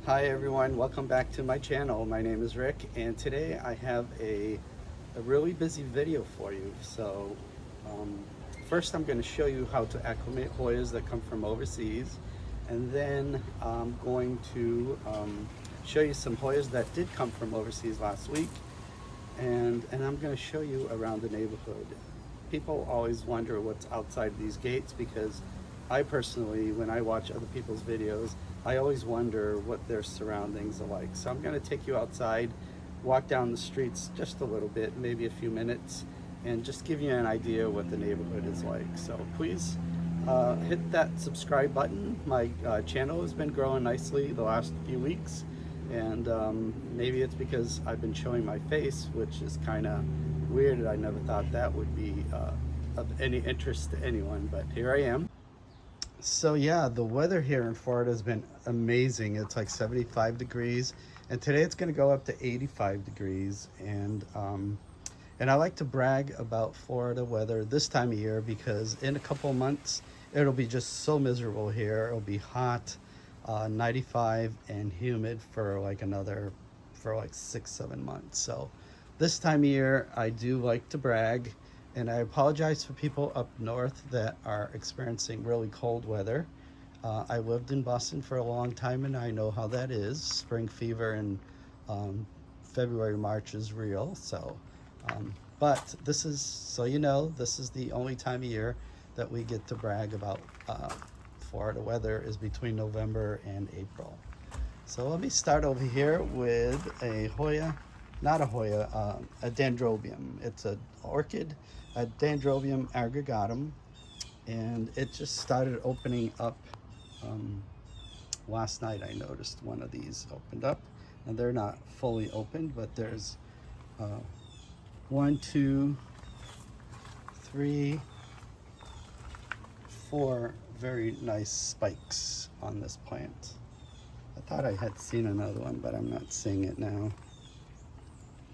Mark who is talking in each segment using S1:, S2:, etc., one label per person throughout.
S1: Hi everyone, welcome back to my channel. My name is Rick and today I have a really busy video for you. Um, First I'm going to show you how to acclimate Hoyas that come from overseas, and then I'm going to show you some Hoyas that did come from overseas last week, and I'm going to show you around the neighborhood. People always wonder what's outside these gates because I personally, when I watch other people's videos, I always wonder what their surroundings are like. So I'm going to take you outside, walk down the streets just a little bit, maybe a few minutes, and just give you an idea what the neighborhood is like. So please hit that subscribe button. My channel has been growing nicely the last few weeks, and maybe it's because I've been showing my face, which is kind of weird. I never thought that would be of any interest to anyone, but here I am. So yeah, the weather here in Florida has been amazing. It's like 75 degrees, and today it's going to go up to 85 degrees. And I like to brag about Florida weather this time of year because in a couple of months it'll be just so miserable here. It'll be hot, 95 and humid for like 6-7 months. So this time of year I do like to brag, and I apologize for people up north that are experiencing really cold weather. I lived in Boston for a long time and I know how that is. Spring fever in February, March is real. But this is, so you know, this is the only time of year that we get to brag about Florida weather is between November and April. So let me start over here with a Hoya, not a Hoya, a Dendrobium. It's an orchid, a Dendrobium aggregatum, and it just started opening up. Last night I noticed one of these opened up, and they're not fully opened, but there's 1, 2, 3, 4 very nice spikes on this plant. I thought I had seen another one, but I'm not seeing it now.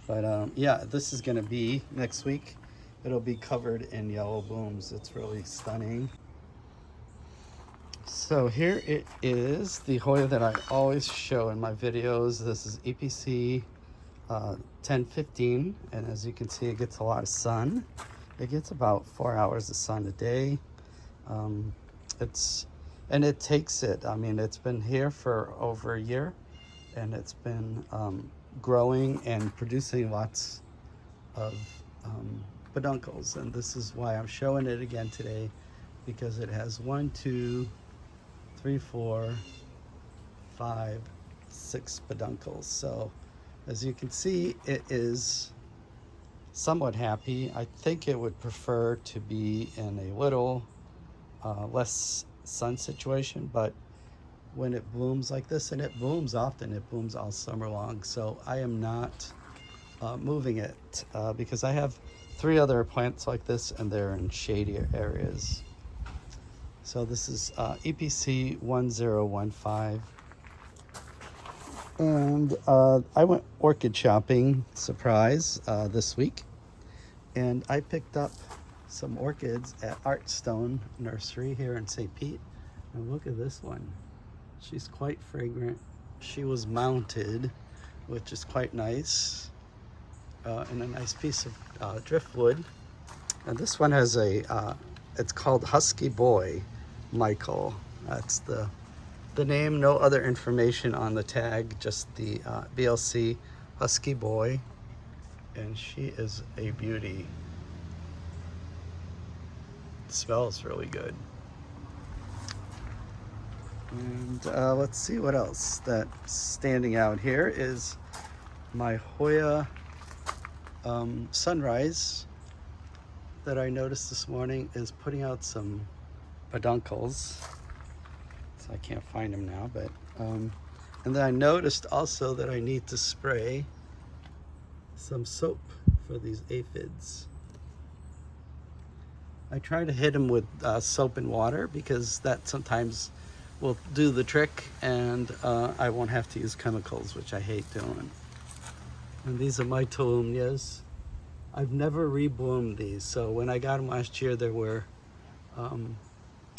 S1: But yeah, this is gonna be next week. It'll be covered in yellow blooms. It's really stunning. So here it is, the Hoya that I always show in my videos. This is EPC 1015, and as you can see, it gets a lot of sun. It gets about 4 hours of sun a day. It takes it. I mean, it's been here for over a year, and it's been growing and producing lots of peduncles. And this is why I'm showing it again today, because it has 1, 2, 3, 4, 5, 6 peduncles. So as you can see, it is somewhat happy. I think it would prefer to be in a little less sun situation, but when it blooms like this, and it blooms often, it blooms all summer long, so I am not moving it because I have 3 other plants like this and they're in shadier areas. So this is EPC 1015, and I went orchid shopping, surprise, this week, and I picked up some orchids at Artstone Nursery here in St. Pete. And look at this one. She's quite fragrant. She was mounted, which is quite nice, and a nice piece of driftwood. And this one has it's called Husky Boy Michael. That's the name, no other information on the tag, just the BLC Husky Boy. And she is a beauty. It smells really good. And let's see what else that's standing out here is my Hoya Sunrise that I noticed this morning is putting out some peduncles. So I can't find them now, but and then I noticed also that I need to spray some soap for these aphids. I try to hit them with soap and water because that sometimes will do the trick, and I won't have to use chemicals, which I hate doing. And these are my Tolumnias. I've never rebloomed these, so when I got them last year, they were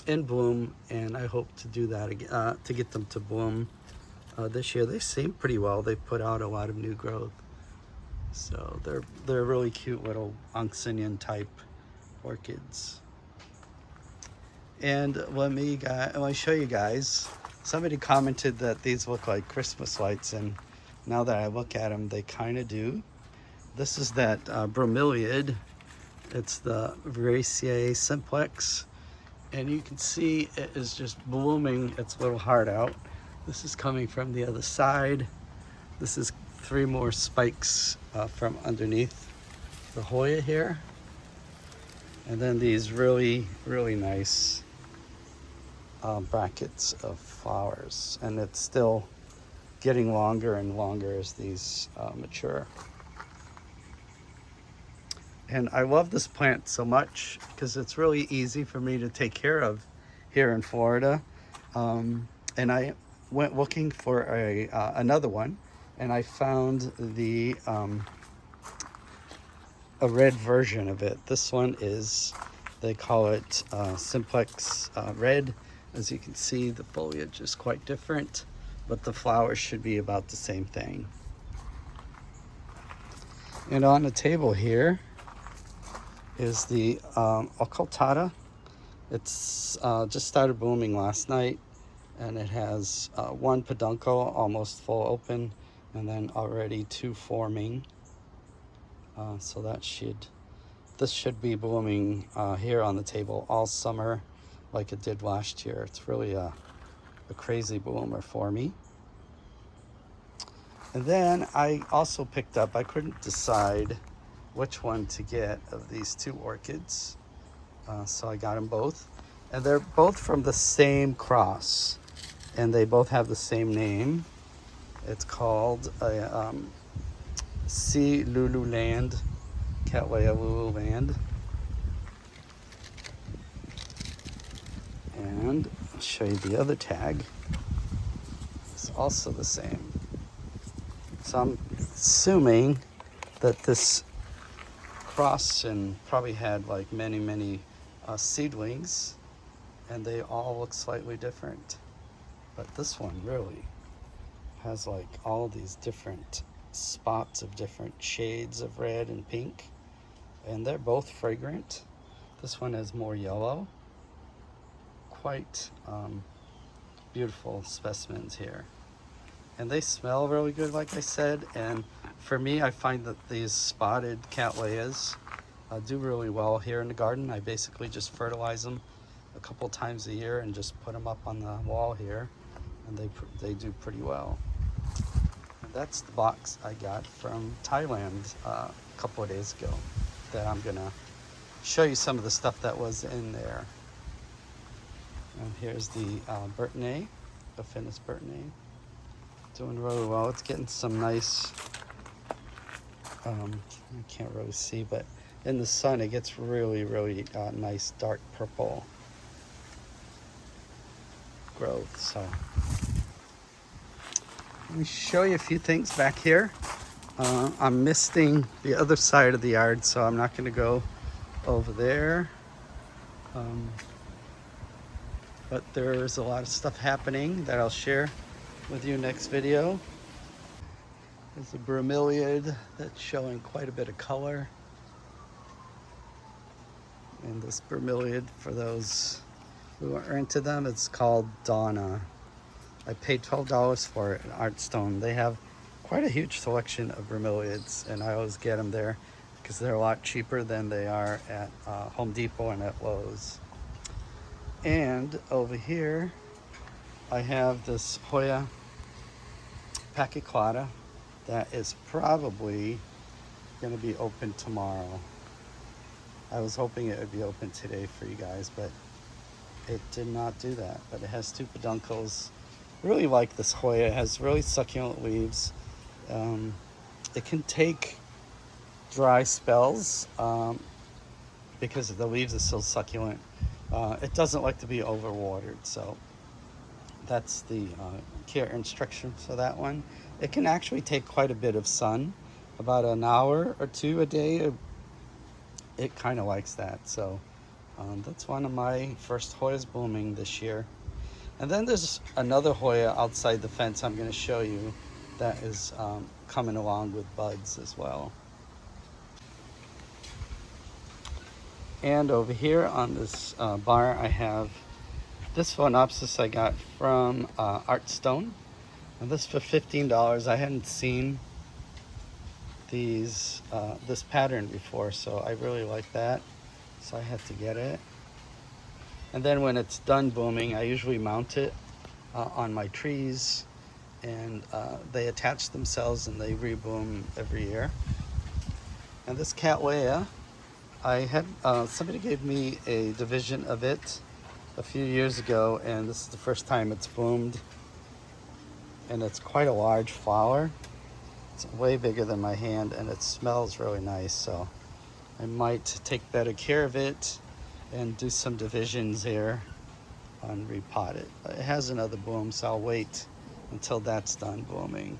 S1: in bloom, and I hope to do that again, to get them to bloom this year. They seem pretty well. They've put out a lot of new growth. So they're really cute little Oxonian type orchids. And let me show you guys. Somebody commented that these look like Christmas lights, and now that I look at them, they kind of do. This is that bromeliad. It's the Veraceae simplex, and you can see it is just blooming its little heart out. This is coming from the other side. This is 3 more spikes from underneath the Hoya here. And then these really, really nice brackets of flowers. And it's still getting longer and longer as these mature. And I love this plant so much because it's really easy for me to take care of here in Florida. And I went looking for another one, and I found a red version of it. This one is, they call it simplex red. As you can see, the foliage is quite different, but the flowers should be about the same thing. And on the table here is the Pacquicotta. It's just started blooming last night, and it has 1 peduncle almost full open, and then already 2 forming. So this should be blooming here on the table all summer like it did last year. It's really a crazy bloomer for me. And then I also picked up, I couldn't decide which one to get of these 2 orchids. So I got them both. And they're both from the same cross, and they both have the same name. It's called C. Lululand, Cattleya Lululand. And I'll show you the other tag. It's also the same. So I'm assuming that this cross and probably had like many seedlings, and they all look slightly different. But this one really has like all these different spots of different shades of red and pink, and they're both fragrant. This one has more yellow. Quite beautiful specimens here, and they smell really good, like I said. And for me, I find that these spotted cattleyas do really well here in the garden. I basically just fertilize them a couple times a year and just put them up on the wall here, and they do pretty well. And that's the box I got from Thailand a couple of days ago that I'm gonna show you some of the stuff that was in there. And here's the Burtonay, the Finnis Burtonay, doing really well. It's getting some nice, I can't really see, but in the sun it gets really nice dark purple growth. So let me show you a few things back here. I'm misting the other side of the yard, so I'm not going to go over there. But there's a lot of stuff happening that I'll share with you next video. There's a bromeliad that's showing quite a bit of color. And this bromeliad, for those who are into them, it's called Donna. I paid $12 for it at Artstone. They have quite a huge selection of bromeliads, and I always get them there because they're a lot cheaper than they are at Home Depot and at Lowe's. And over here, I have this Hoya Pacquicotta that is probably going to be open tomorrow. I was hoping it would be open today for you guys, but it did not do that. But it has 2 peduncles. Really like this Hoya. It has really succulent leaves. It can take dry spells because the leaves are so succulent. It doesn't like to be overwatered, so that's the care instructions for that one. It can actually take quite a bit of sun, about an hour or 2 a day. It kind of likes that. So that's one of my first Hoyas blooming this year. And then there's another Hoya outside the fence I'm going to show you that is coming along with buds as well. And over here on this bar, I have this Phalaenopsis I got from Artstone. And this for $15. I hadn't seen these this pattern before, so I really like that. So I had to get it. And then when it's done booming, I usually mount it on my trees, and they attach themselves and they reboom every year. And this Cattleya, I had somebody gave me a division of it a few years ago, and this is the first time it's boomed. And it's quite a large flower. It's way bigger than my hand, and it smells really nice. So I might take better care of it and do some divisions here and repot it. But it has another bloom, so I'll wait until that's done blooming.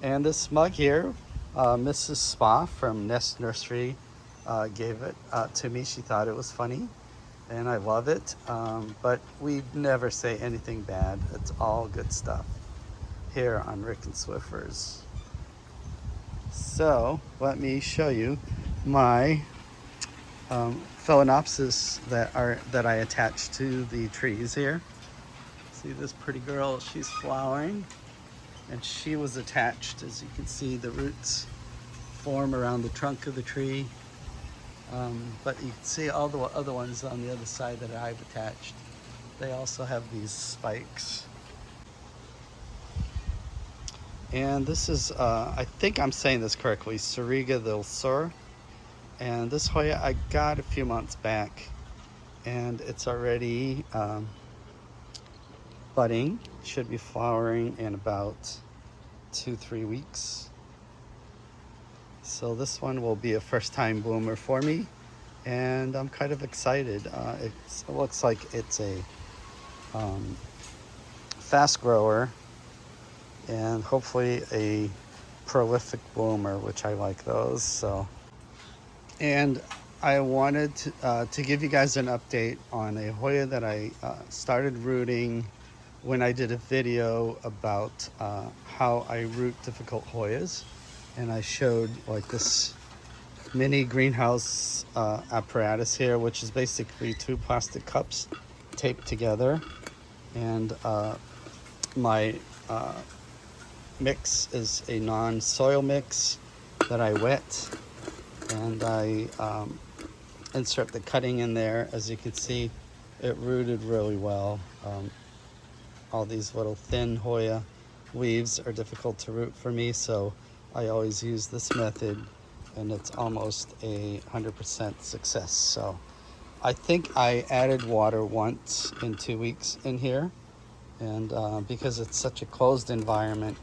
S1: And this mug here, Mrs. Spa from Nest Nursery gave it to me. She thought it was funny, and I love it. But we never say anything bad. It's all good stuff here on Ric and Swiffer's. So let me show you my Phalaenopsis that I attached to the trees here. See this pretty girl? She's flowering, and she was attached. As you can see, the roots form around the trunk of the tree. But you can see all the other ones on the other side that I've attached. They also have these spikes. And this is, I think I'm saying this correctly, Suriga del Sur. And this Hoya I got a few months back, and it's already budding. Should be flowering in about 2-3 weeks. So this one will be a first time bloomer for me, and I'm kind of excited. It looks like it's a fast grower, and hopefully a prolific bloomer, which I like those. So, and I wanted to give you guys an update on a Hoya that I started rooting when I did a video about how I root difficult Hoyas, and I showed like this mini greenhouse apparatus here, which is basically 2 plastic cups taped together, and my mix is a non-soil mix that I wet, and I insert the cutting in there. As you can see, it rooted really well. All these little thin Hoya leaves are difficult to root for me, so I always use this method, and it's almost a 100% success. So I think I added water once in 2 weeks in here, and because it's such a closed environment,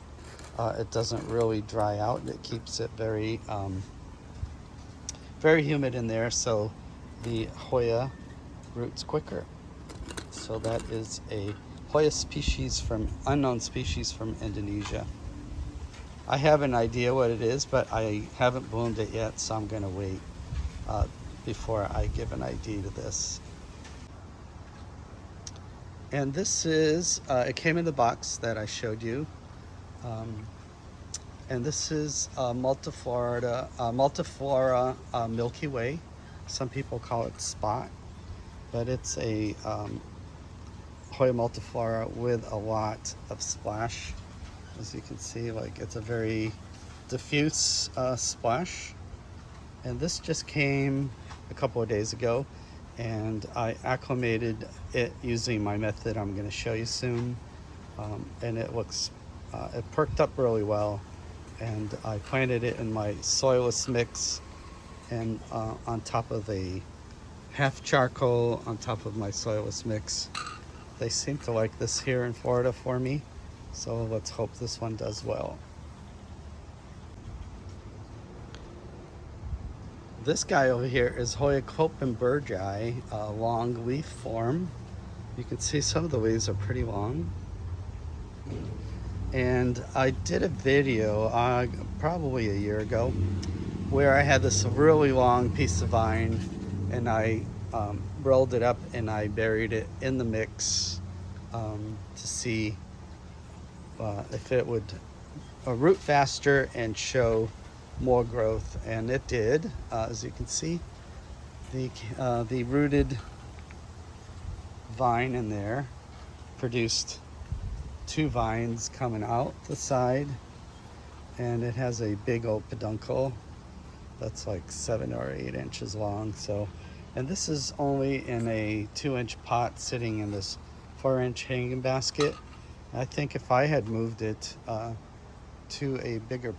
S1: it doesn't really dry out. It keeps it very very humid in there, so the Hoya roots quicker. So that is a Hoya species from unknown species from Indonesia. I have an idea what it is, but I haven't bloomed it yet, so I'm gonna wait before I give an ID to this. And this is, it came in the box that I showed you. And this is Multiflora Milky Way. Some people call it Spot, but it's a Hoya multiflora with a lot of splash. As you can see, like, it's a very diffuse splash. And this just came a couple of days ago, and I acclimated it using my method I'm going to show you soon. And it looks, it perked up really well, and I planted it in my soilless mix, and on top of a half charcoal on top of my soilless mix. They seem to like this here in Florida for me, so let's hope this one does well. This guy over here is Hoya Copenbergi, long leaf form. You can see some of the leaves are pretty long. And I did a video probably a year ago where I had this really long piece of vine, and I rolled it up and I buried it in the mix to see if it would root faster and show more growth, and it did. As you can see, the rooted vine in there produced 2 vines coming out the side, and it has a big old peduncle that's like 7 or 8 inches long. So, and this is only in a 2-inch pot sitting in this 4-inch hanging basket. I think if I had moved it to a bigger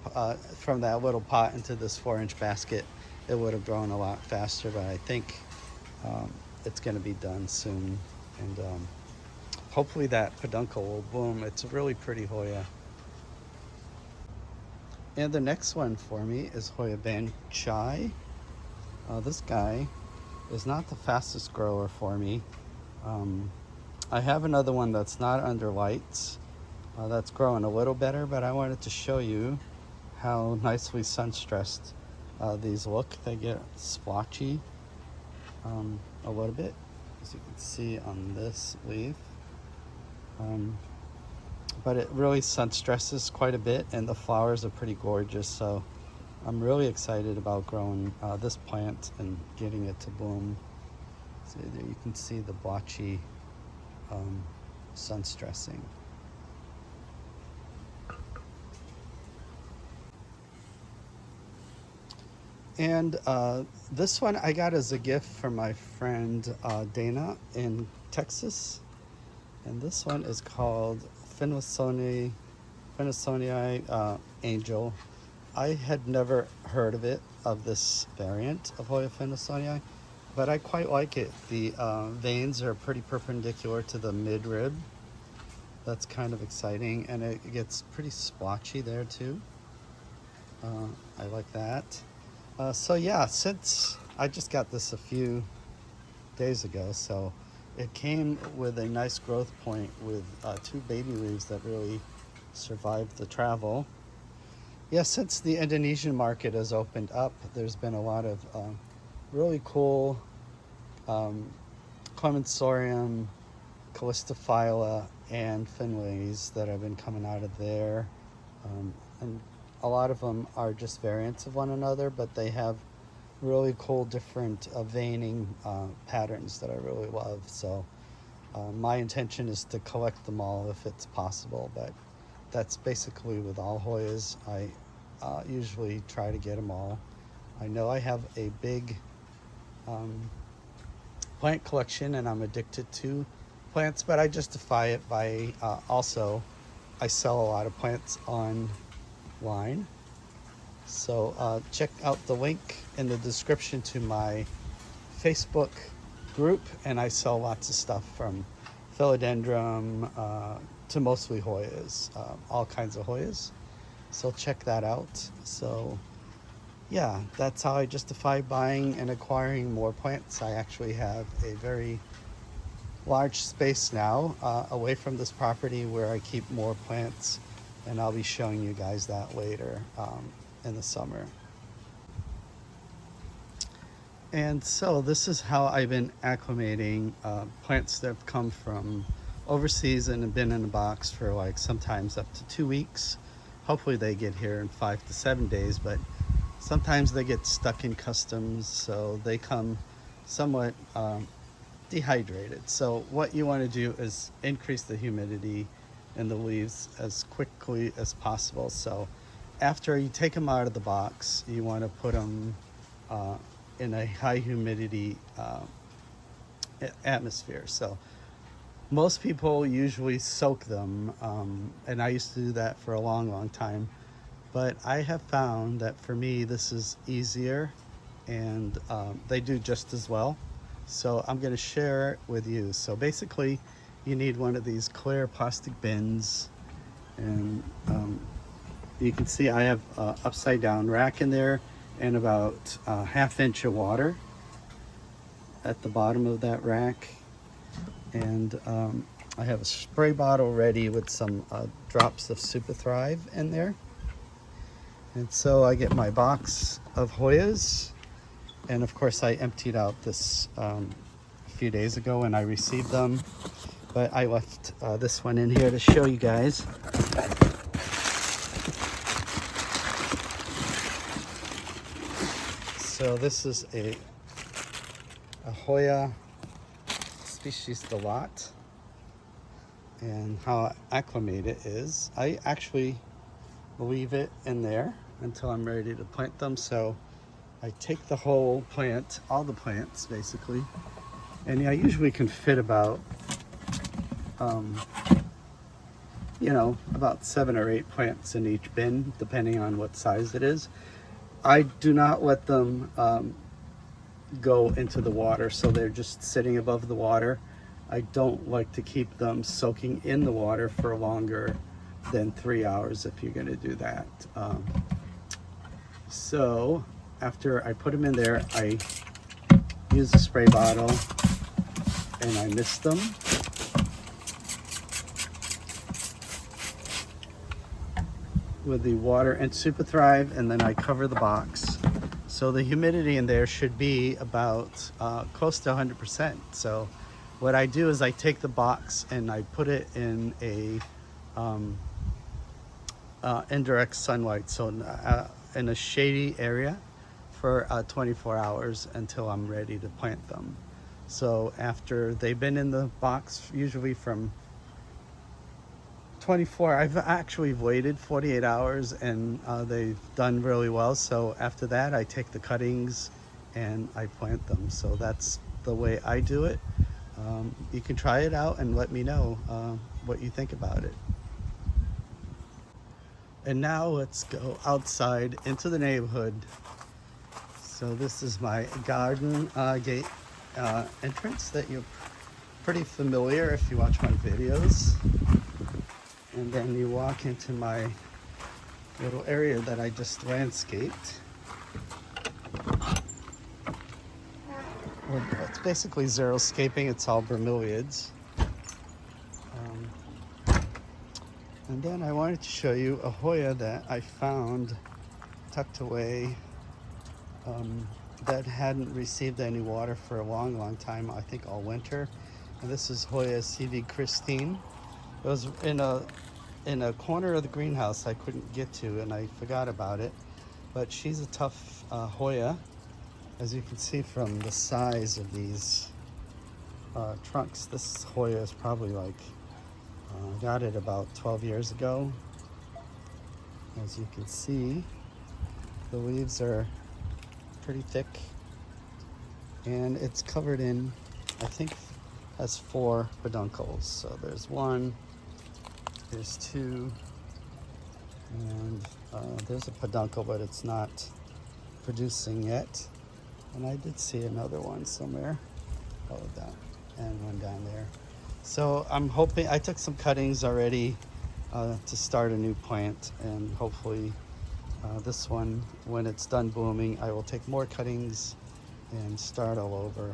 S1: from that little pot into this 4-inch basket, it would have grown a lot faster, but I think it's going to be done soon, and hopefully that peduncle will bloom. It's a really pretty Hoya. And the next one for me is Hoya Banchai. This guy is not the fastest grower for me. I have another one that's not under lights that's growing a little better, but I wanted to show you how nicely sun-stressed these look. They get splotchy a little bit, as you can see on this leaf. But it really sun-stresses quite a bit, and the flowers are pretty gorgeous. So I'm really excited about growing this plant and getting it to bloom. So there you can see the blotchy sun-stressing. And this one I got as a gift from my friend Dana in Texas. And this one is called Finlaysonii Angel. I had never heard of this variant of Hoya Finlaysonii, but I quite like it. The veins are pretty perpendicular to the midrib. That's kind of exciting, and it gets pretty splotchy there too. I like that. So yeah, since I just got this a few days ago, so it came with a nice growth point with 2 baby leaves that really survived the travel. Yeah, since the Indonesian market has opened up, there's been a lot of really cool Clemensorium, Callistophylla, and Finlays that have been coming out of there. And a lot of them are just variants of one another, but they have really cool different veining patterns that I really love. So my intention is to collect them all if it's possible, but that's basically with all Hoyas. I usually try to get them all. I know I have a big plant collection, and I'm addicted to plants, but I justify it by also I sell a lot of plants online. So check out the link in the description to my Facebook group, and I sell lots of stuff from philodendron to mostly Hoyas, all kinds of Hoyas. So check that out. So yeah, that's how I justify buying and acquiring more plants. I actually have a very large space now away from this property where I keep more plants, and I'll be showing you guys that later in the summer. And so this is how I've been acclimating plants that have come from overseas and have been in a box for like sometimes up to 2 weeks. Hopefully they get here in 5 to 7 days, but sometimes they get stuck in customs, so they come somewhat dehydrated. So what you want to do is increase the humidity in the leaves as quickly as possible. So after you take them out of the box, you want to put them in a high humidity atmosphere. So most people usually soak them, and I used to do that for a long time, but I have found that for me this is easier, and they do just as well. So I'm going to share it with you. So basically you need one of these clear plastic bins, and you can see I have an upside down rack in there and about a ½ inch of water at the bottom of that rack. And I have a spray bottle ready with some drops of Super Thrive in there. And so I get my box of Hoyas, and of course I emptied out this a few days ago when I received them. but I left this one in here to show you guys. So this is a Hoya species Delat, and how I acclimate it is I actually leave it in there until I'm ready to plant them. So I take the whole plant, all the plants basically, and I usually can fit about you know, about 7 or 8 plants in each bin, depending on what size it is. I do not let them go into the water, so they're just sitting above the water. I don't like to keep them soaking in the water for longer than 3 hours if you're going to do that. So after I put them in there, I use a spray bottle and I mist them. With the water and Super Thrive, and then I cover the box. So the humidity in there should be about close to 100%. So what I do is I take the box and I put it in a indirect sunlight, so in a shady area for 24 hours until I'm ready to plant them. So after they've been in the box, usually from 24, I've actually waited 48 hours, and they've done really well. So after that, I take the cuttings and I plant them. So that's the way I do it. You can try it out and let me know what you think about it. And now let's go outside into the neighborhood. So this is my garden gate entrance that you're pretty familiar if you watch my videos. And then you walk into my little area that I just landscaped. Well, it's basically xeriscaping, it's all bromeliads. And then I wanted to show you a Hoya that I found tucked away that hadn't received any water for a long time, I think all winter. And this is Hoya CV Christine. It was in a corner of the greenhouse I couldn't get to, and I forgot about it. But she's a tough Hoya, as you can see from the size of these trunks. This Hoya is probably like, I got it about 12 years ago. As you can see, the leaves are pretty thick, and it's covered in, I think, has 4 peduncles. So there's 1, there's 2, and there's a peduncle, but it's not producing yet. And I did see another one somewhere. Oh, that, and one down there. So I'm hoping, I took some cuttings already to start a new plant, and hopefully this one, when it's done blooming, I will take more cuttings and start all over.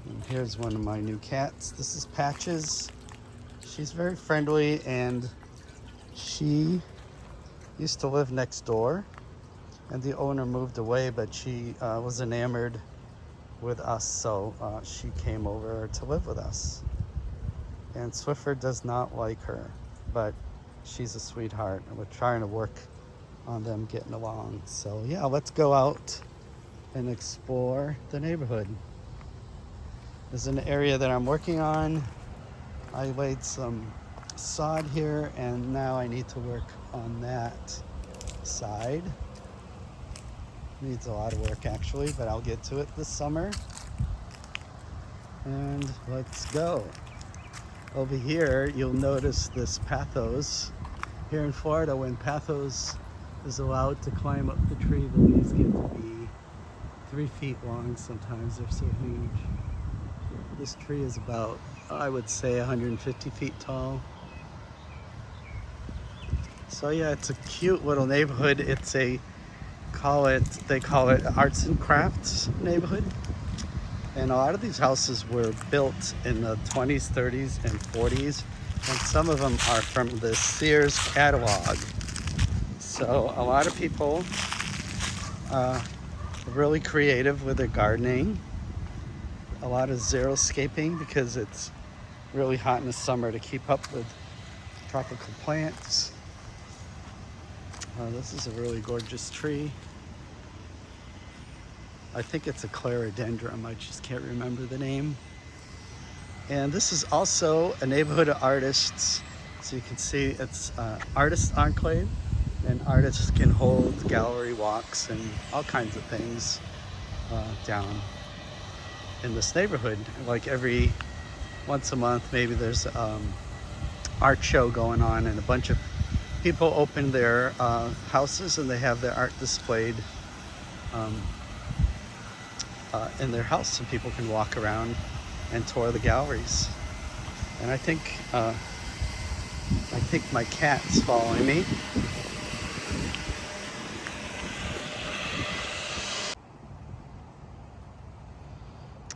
S1: And here's one of my new cats. This is Patches. She's very friendly, and she used to live next door, and the owner moved away, but she was enamored with us, so she came over to live with us. And Swiffer does not like her, but she's a sweetheart, and we're trying to work on them getting along. So yeah, let's go out and explore the neighborhood. There's an area that I'm working on. I laid some sod here, and now I need to work on that side. Needs a lot of work actually, but I'll get to it this summer. And let's go. Over here, you'll notice this pathos. Here in Florida, when pathos is allowed to climb up the tree, the leaves get to be 3 feet long. Sometimes they're so huge. This tree is about, I would say, 150 feet tall. So yeah, it's a cute little neighborhood. It's a, they call it arts and crafts neighborhood. And a lot of these houses were built in the 20s, 30s, and 40s. And some of them are from the Sears catalog. So a lot of people are really creative with their gardening. a lot of xeriscaping because it's really hot in the summer to keep up with tropical plants. This is a really gorgeous tree. I think it's a clerodendron, I just can't remember the name. And this is also a neighborhood of artists. So you can see it's artist enclave, and artists can hold gallery walks and all kinds of things down in this neighborhood. Like every once a month, maybe there's art show going on, and a bunch of people open their houses and they have their art displayed in their house, and people can walk around and tour the galleries. And I think my cat's following me.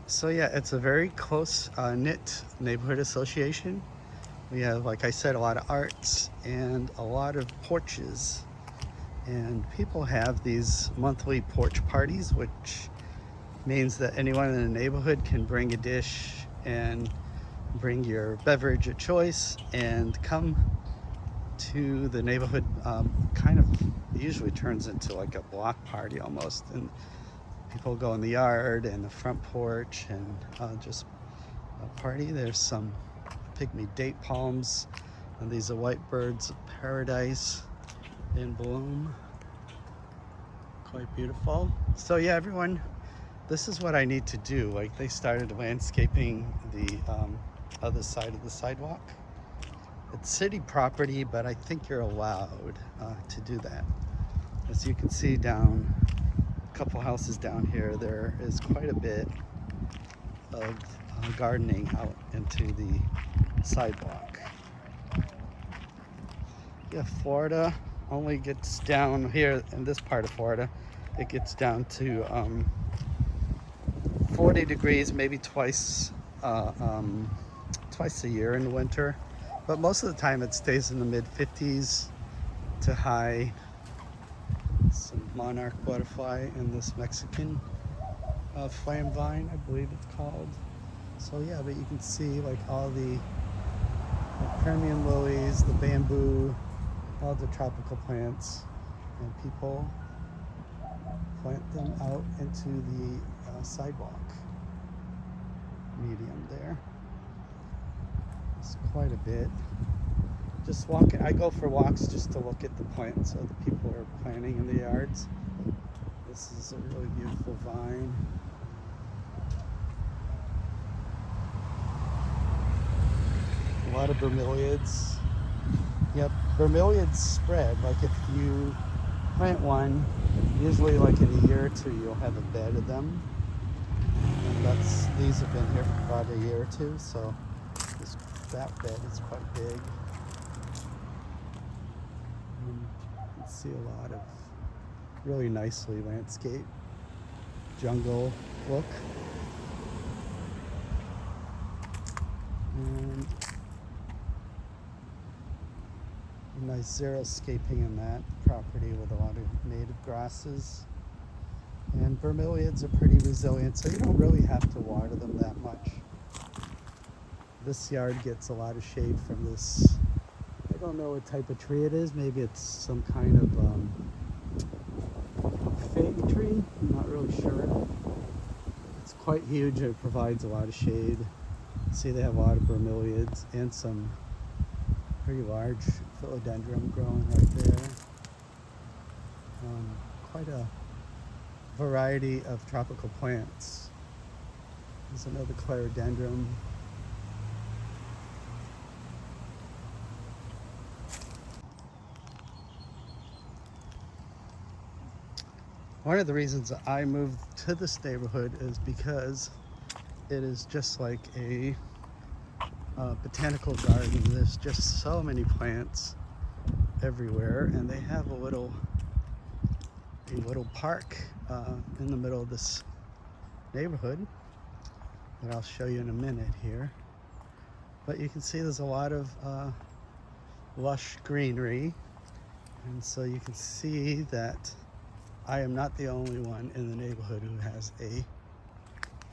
S1: So yeah, it's a very close knit neighborhood association. We have, like I said, a lot of arts and a lot of porches. And people have these monthly porch parties, which means that anyone in the neighborhood can bring a dish and bring your beverage of choice and come to the neighborhood. Kind of usually turns into like a block party almost, and people go in the yard and the front porch and just party. There's some pygmy date palms, and these are white birds of paradise in bloom. Quite beautiful. So yeah, everyone, this is what I need to do. Like, they started landscaping the other side of the sidewalk. It's city property, but I think you're allowed to do that. As you can see down a couple houses down here, there is quite a bit of gardening out into the sidewalk. Yeah, Florida only gets down here in this part of Florida. It gets down to 40 degrees, maybe twice a year in the winter, but most of the time it stays in the mid 50s to high. Some monarch butterfly and this Mexican flame vine, I believe it's called. So yeah, but you can see like all the premium lilies, the bamboo, all the tropical plants, and people plant them out into the sidewalk medium there. It's quite a bit. Just walking, I go for walks just to look at the plants that the people are planting in the yards. This is a really beautiful vine. A lot of bromeliads. Yep, bromeliads spread. Like if you plant one, usually like in a year or two, you'll have a bed of them. And these have been here for about a year or two, so that bed is quite big. And you can see a lot of really nicely landscaped jungle look. And nice xeriscaping in that property with a lot of native grasses. And bromeliads are pretty resilient, so you don't really have to water them that much. This yard gets a lot of shade from this, I don't know what type of tree it is. Maybe it's some kind of fig tree. I'm not really sure. It's quite huge and it provides a lot of shade. See, they have a lot of bromeliads and some pretty large philodendron growing right there. Quite a variety of tropical plants. There's another clerodendron. One of the reasons I moved to this neighborhood is because it is just like a botanical garden. There's just so many plants everywhere, and they have a little park in the middle of this neighborhood that I'll show you in a minute here. But you can see there's a lot of lush greenery, and so you can see that I am not the only one in the neighborhood who has a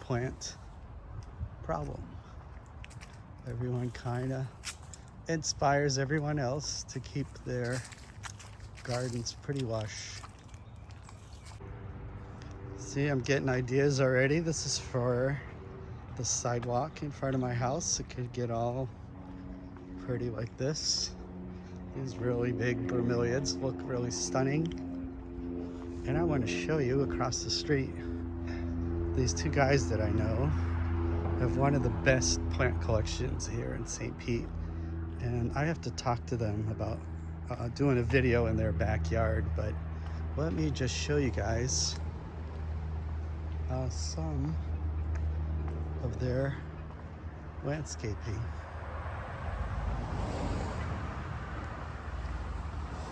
S1: plant problem. Everyone kind of inspires everyone else to keep their gardens pretty lush. See, I'm getting ideas already. This is for the sidewalk in front of my house. It could get all pretty like this. These really big bromeliads look really stunning. And I want to show you across the street, these two guys that I know have one of the best plant collections here in St. Pete. And I have to talk to them about doing a video in their backyard, but let me just show you guys some of their landscaping.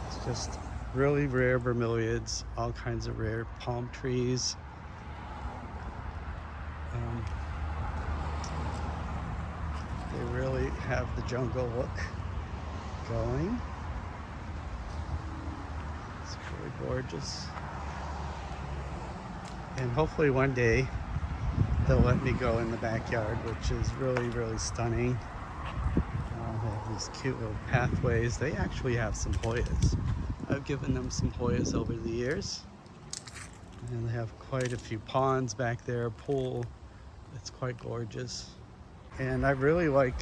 S1: It's just really rare bromeliads, all kinds of rare palm trees. They really have the jungle look going. It's really gorgeous. And hopefully one day they'll let me go in the backyard, which is really, really stunning. They have these cute little pathways. They actually have some Hoyas. I've given them some Hoyas over the years. And they have quite a few ponds back there, a pool. It's quite gorgeous. And I really like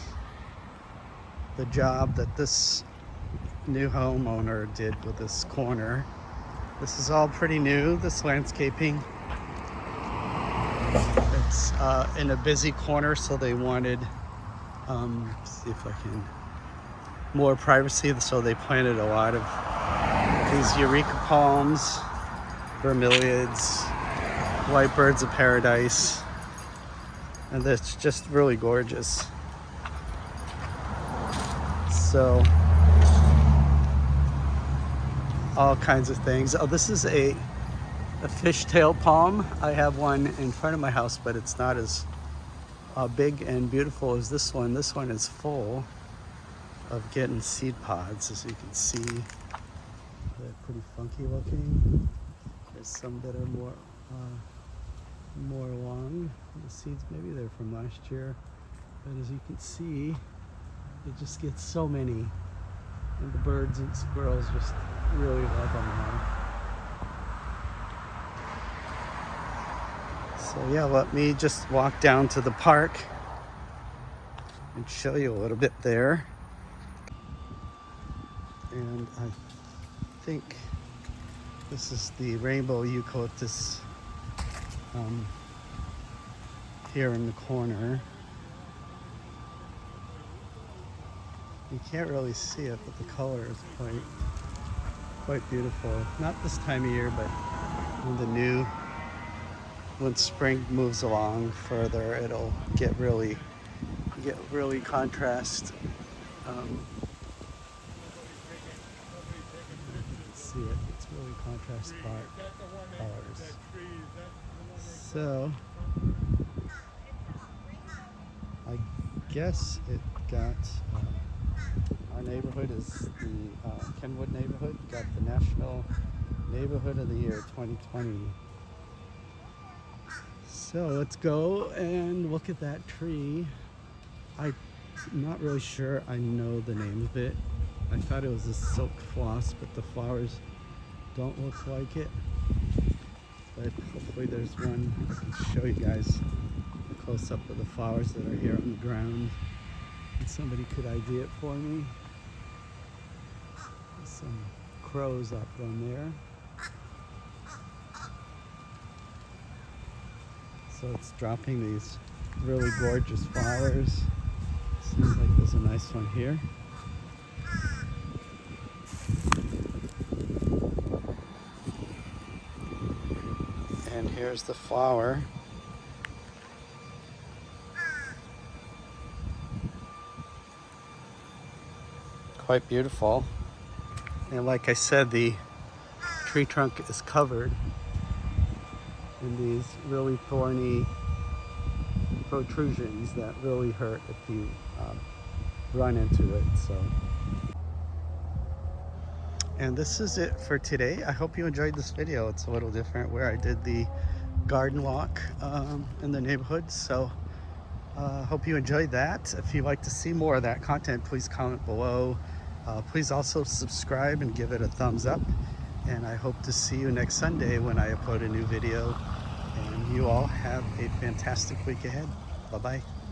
S1: the job that this new homeowner did with this corner. This is all pretty new, this landscaping. It's in a busy corner, so they wanted, see if I can, more privacy, so they planted a lot of these Eureka palms, bromeliads, white birds of paradise, and that's just really gorgeous. So, all kinds of things. Oh, this is a fishtail palm. I have one in front of my house, but it's not as big and beautiful as this one. This one is full of getting seed pods, as you can see. They're pretty funky looking. There's some that are more along. The seeds, maybe they're from last year, but as you can see, it just gets so many, and the birds and squirrels just really love them now. So yeah, let me just walk down to the park and show you a little bit there. And I think this is the rainbow eucalyptus here in the corner. You can't really see it, but the color is quite beautiful. Not this time of year, but when spring moves along further, it'll get really contrast. See it, it's really contrast colors. So I guess it got our neighborhood is the Kenwood Neighborhood, got the National Neighborhood of the Year 2020. So let's go and look at that tree. I'm not really sure I know the name of it. I thought it was a silk floss, but the flowers don't look like it. But hopefully there's one I can show you guys a close-up of the flowers that are here on the ground. And somebody could ID it for me. There's some crows up on there. So it's dropping these really gorgeous flowers. Seems like there's a nice one here. And here's the flower. Quite beautiful. And like I said, the tree trunk is covered in these really thorny protrusions that really hurt if you run into it. And this is it for today. I hope you enjoyed this video. It's a little different, where I did the garden walk in the neighborhood. So Hope you enjoyed that. If you'd like to see more of that content, please comment below. Please also subscribe and give it a thumbs up. And I hope to see you next Sunday when I upload a new video. And you all have a fantastic week ahead. Bye-bye.